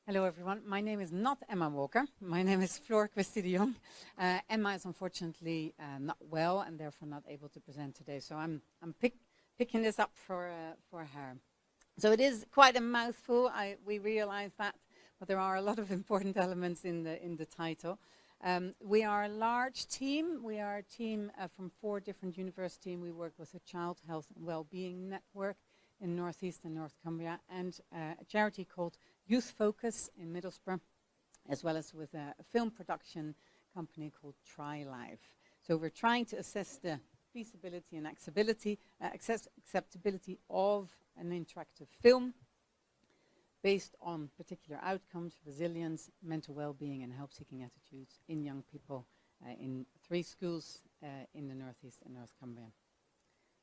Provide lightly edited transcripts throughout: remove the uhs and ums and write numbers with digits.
Hello everyone, my name is not Emma Walker, my name is Floor Christie de Jong. Emma is unfortunately not well and therefore not able to present today, so I'm picking this up for her. So it is quite a mouthful, we realize that, but there are a lot of important elements in the title. We are a large team. We are a team from 4 different universities. We work with a child health and wellbeing network in North East and North Cumbria, and a charity called Youth Focus in Middlesbrough, as well as with a film production company called Try Live. So we're trying to assess the feasibility and acceptability of an interactive film based on particular outcomes, resilience, mental well-being and help-seeking attitudes in young people in 3 schools in the North East and North Cumbria.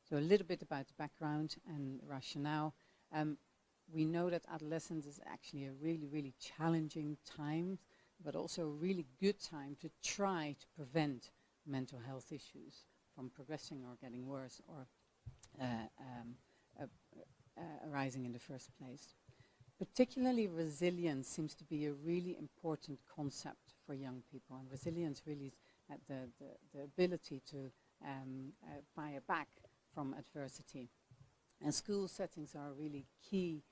So a little bit about the background and rationale. We know that adolescence is actually a really, really challenging time, but also a really good time to try to prevent mental health issues from progressing or getting worse or arising in the first place. Particularly resilience seems to be a really important concept for young people, and resilience really is the ability to fire back from adversity. And school settings are a really key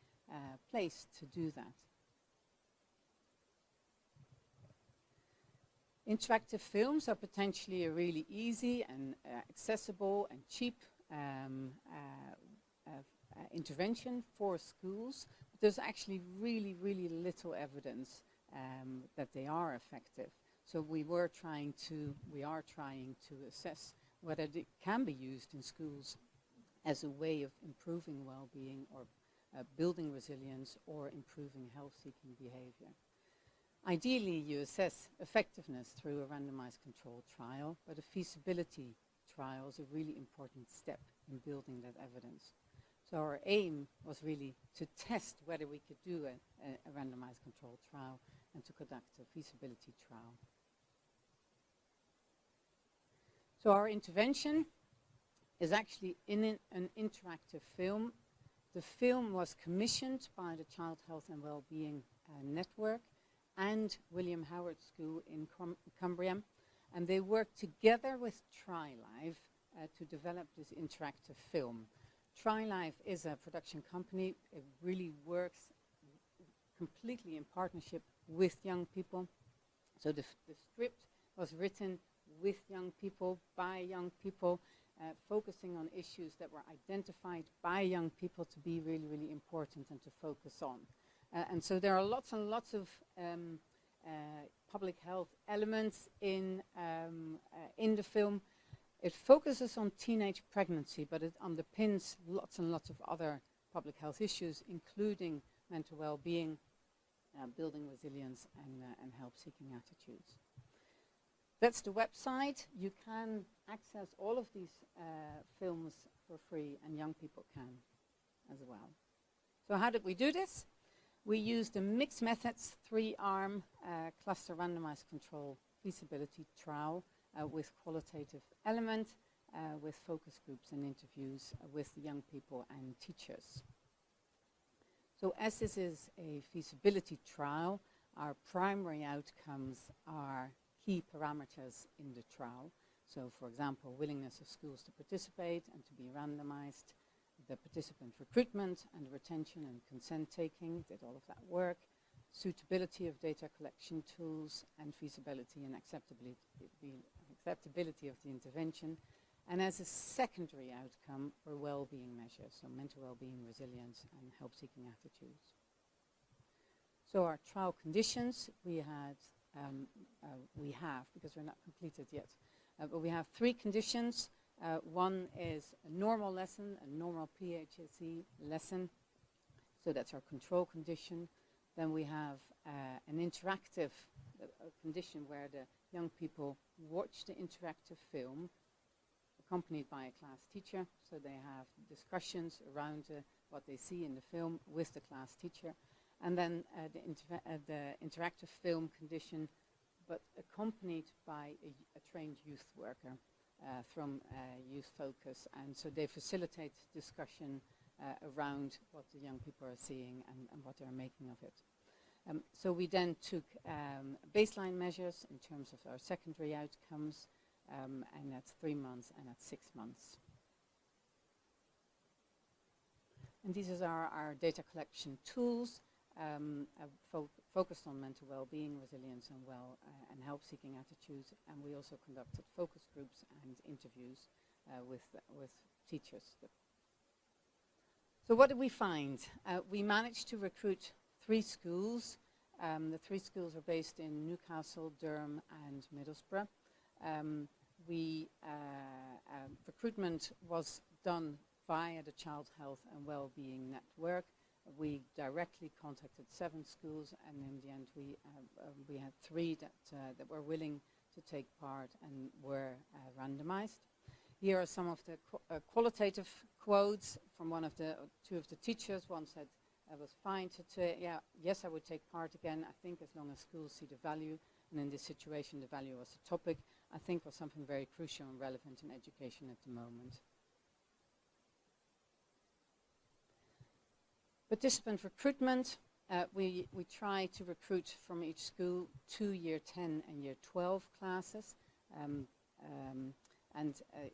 place to do that. Interactive films are potentially a really easy and accessible and cheap intervention for schools. But there's actually really, really little evidence that they are effective. So we are trying to assess whether it can be used in schools as a way of improving well-being or building resilience or improving health-seeking behavior. Ideally, you assess effectiveness through a randomized controlled trial, but a feasibility trial is a really important step in building that evidence. So our aim was really to test whether we could do a randomized controlled trial and to conduct a feasibility trial. So our intervention is actually in an interactive film. The film was commissioned by the Child Health and Wellbeing Network and William Howard School in Cumbria, and they worked together with Try Live to develop this interactive film. Try Live is a production company. It really works completely in partnership with young people. So the script was written with young people, by young people, focusing on issues that were identified by young people to be really, really important and to focus on. And so there are lots and lots of public health elements in the film. It focuses on teenage pregnancy, but it underpins lots and lots of other public health issues, including mental well-being, building resilience, and help-seeking attitudes. That's the website. You can access all of these films for free, and young people can as well. So how did we do this? We used a mixed methods 3-arm cluster randomized control feasibility trial with qualitative element, with focus groups and interviews with young people and teachers. So as this is a feasibility trial, our primary outcomes are key parameters in the trial. So for example, willingness of schools to participate and to be randomized, the participant recruitment and retention and consent taking, did all of that work, suitability of data collection tools, and feasibility and acceptability of the intervention. And as a secondary outcome were well-being measures, so mental well-being, resilience, and help-seeking attitudes. So our trial conditions, we have, because we're not completed yet, but we have 3 conditions. One is a normal lesson, a normal PHSE lesson. So that's our control condition. Then we have an interactive condition where the young people watch the interactive film accompanied by a class teacher. So they have discussions around what they see in the film with the class teacher. And then the interactive film condition, but accompanied by a trained youth worker from Youth Focus. And so they facilitate discussion around what the young people are seeing and what they're making of it. So we then took baseline measures in terms of our secondary outcomes, and that's 3 months and at 6 months. And these are our data collection tools, focused on mental well-being, resilience, and help-seeking attitudes. And we also conducted focus groups and interviews with teachers. So what did we find? We managed to recruit 3 schools. The 3 schools are based in Newcastle, Durham, and Middlesbrough. Recruitment was done via the Child Health and Wellbeing Network. We directly contacted 7 schools, and in the end we had 3 that were willing to take part and were randomized. Here are some of the qualitative quotes from 2 of the teachers. One said, "It was fine to yes, I would take part again, I think, as long as schools see the value." And in this situation, the value was a topic, I think, was something very crucial and relevant in education at the moment. Participant recruitment, we try to recruit from each school 2 year 10 and year 12 classes.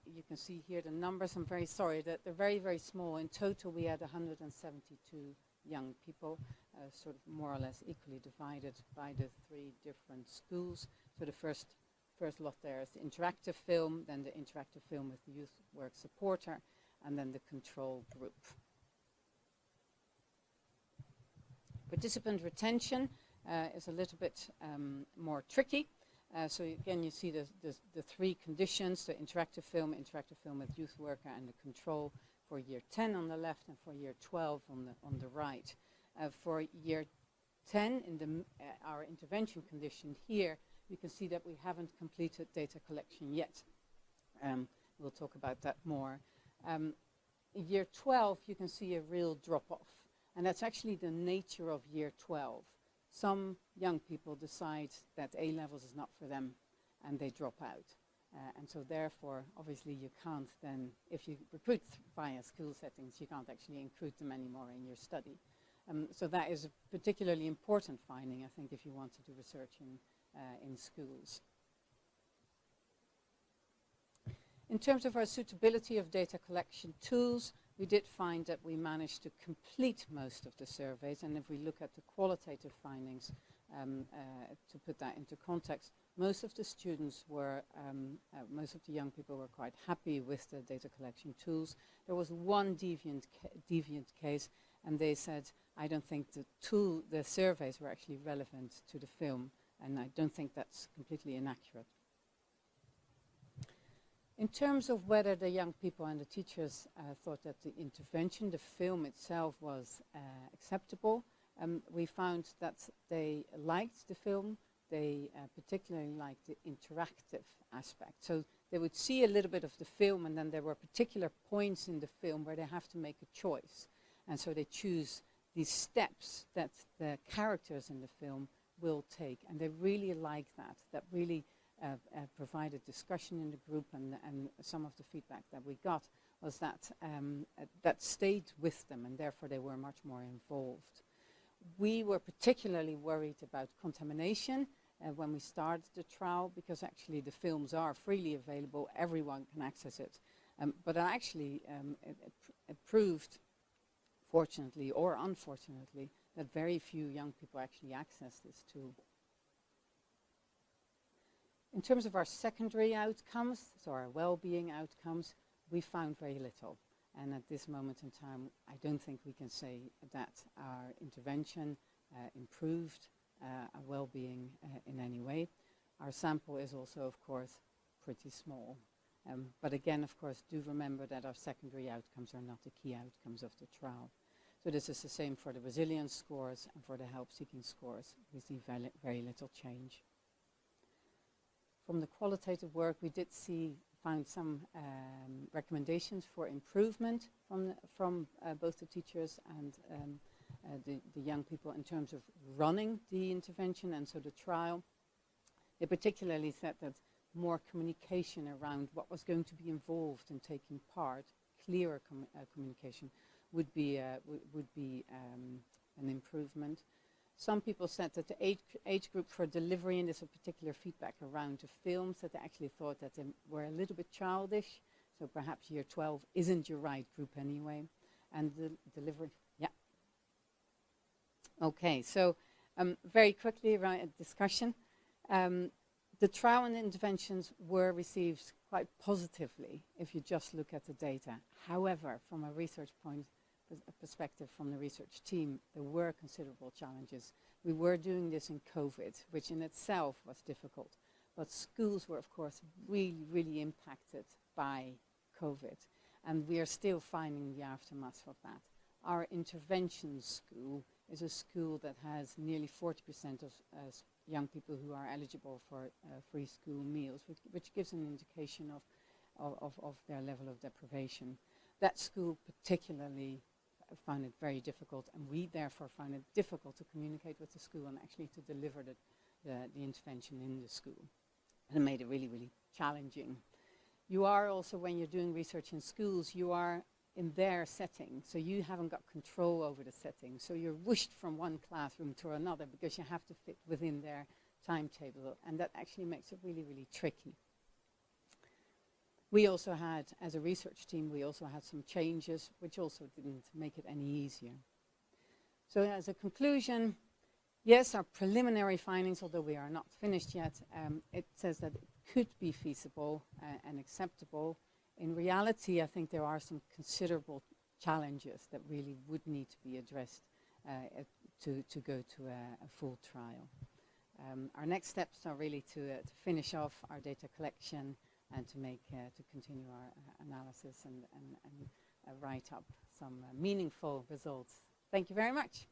You can see here the numbers. I'm very sorry that they're very, very small. In total, we had 172 young people, sort of more or less equally divided by the 3 different schools. So the first lot there is the interactive film, then the interactive film with the youth work supporter, and then the control group. Participant retention is a little bit more tricky. So again, you see the 3 conditions: the interactive film with youth worker, and the control for year 10 on the left and for year 12 on the right. For year 10, in our intervention condition here, you can see that we haven't completed data collection yet. We'll talk about that more. In year 12, you can see a real drop-off, and that's actually the nature of year 12. Some young people decide that A-levels is not for them, and they drop out. And so therefore, obviously, you can't then, if you recruit via school settings, you can't actually include them anymore in your study. So that is a particularly important finding, I think, if you want to do research in schools. In terms of our suitability of data collection tools, we did find that we managed to complete most of the surveys, and if we look at the qualitative findings, to put that into context, most of the students were, most of the young people were quite happy with the data collection tools. There was one deviant case, and they said, "I don't think the surveys were actually relevant to the film," and I don't think that's completely inaccurate. In terms of whether the young people and the teachers thought that the intervention, the film itself, was acceptable, we found that they liked the film. They particularly liked the interactive aspect. So they would see a little bit of the film, and then there were particular points in the film where they have to make a choice. And so they choose these steps that the characters in the film will take. And they really like that. That really provided discussion in the group, and some of the feedback that we got was that that stayed with them, and therefore they were much more involved. We were particularly worried about contamination when we started the trial, because actually the films are freely available, everyone can access it. But actually it proved, fortunately or unfortunately, that very few young people actually access this tool. In terms of our secondary outcomes, so our well-being outcomes, we found very little. And at this moment in time, I don't think we can say that our intervention improved our well-being in any way. Our sample is also, of course, pretty small. But again, of course, do remember that our secondary outcomes are not the key outcomes of the trial. So this is the same for the resilience scores and for the help-seeking scores. We see very little change. From the qualitative work, we did found some recommendations for improvement from both the teachers and the young people in terms of running the intervention and so the trial. They particularly said that more communication around what was going to be involved in taking part, clearer communication, would be an improvement. Some people said that the age group for delivery, and there's a particular feedback around the films, that they actually thought that they were a little bit childish. So perhaps year 12 isn't your right group anyway. And the delivery, yeah. Okay, so very quickly around a discussion. The trial and interventions were received quite positively if you just look at the data. However, from a research perspective from the research team, there were considerable challenges. We were doing this in COVID, which in itself was difficult, but schools were of course really, really impacted by COVID, and we are still finding the aftermath of that. Our intervention school is a school that has nearly 40% of young people who are eligible for free school meals, which gives an indication of their level of deprivation. That school particularly found it very difficult, and we therefore found it difficult to communicate with the school and actually to deliver the intervention in the school. And it made it really, really challenging. You are also, when you're doing research in schools, you are in their setting, so you haven't got control over the setting. So you're whooshed from one classroom to another because you have to fit within their timetable, and that actually makes it really, really tricky. We also had, as a research team, we also had some changes which also didn't make it any easier. So as a conclusion, yes, our preliminary findings, although we are not finished yet, it says that it could be feasible and acceptable. In reality, I think there are some considerable challenges that really would need to be addressed to go to a full trial. Our next steps are really to finish off our data collection and to continue our analysis and write up some meaningful results. Thank you very much.